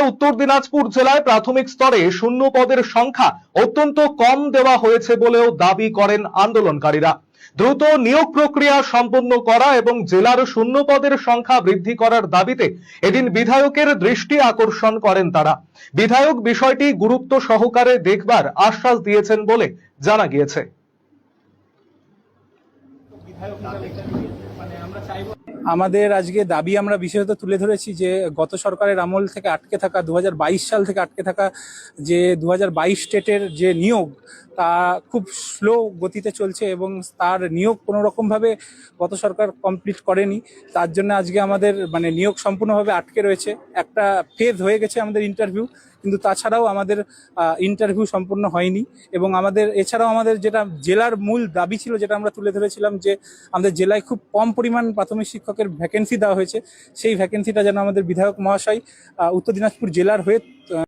উত্তর দিনাজপুর জেলায় প্রাথমিক স্তরে শূন্য পদের সংখ্যা অত্যন্ত কম দেওয়া হয়েছে বলেও দাবি করেন আন্দোলনকারীরা। দ্রুত নিয়োগ প্রক্রিয়া সম্পন্ন করা এবং জেলার শূন্য পদের সংখ্যা বৃদ্ধি করার দাবিতে এদিন বিধায়কের দৃষ্টি আকর্ষণ করেন তারা। বিধায়ক বিষয়টি গুরুত্ব সহকারে দেখবার আশ্বাস দিয়েছেন বলে জানা গিয়েছে। আমাদের আজকে দাবি আমরা বিশেষত তুলে ধরেছি যে গত সরকারের আমল থেকে আটকে থাকা 2022 সাল থেকে আটকে থাকা যে 2022 স্টেটের যে নিয়োগ তা খুব স্লো গতিতে চলছে এবং তার নিয়োগ কোনো রকমভাবে গত সরকার কমপ্লিট করেনি। তার জন্য আজকে আমাদের নিয়োগ সম্পূর্ণভাবে আটকে রয়েছে। একটা ফেজ হয়ে গেছে আমাদের ইন্টারভিউ, কিন্তু তাছাড়াও আমাদের ইন্টারভিউ সম্পূর্ণ হয়নি। এবং এছাড়াও আমাদের যেটা জেলার মূল দাবি ছিল, যেটা আমরা তুলে ধরেছিলাম যে আমাদের জেলায় খুব কম পরিমাণ প্রাথমিক শিক্ষকের ভ্যাকেন্সি দেওয়া হয়েছে, সেই ভ্যাকেন্সিটা যেন আমাদের বিধায়ক মহাশয় উত্তর দিনাজপুর জেলার হয়ে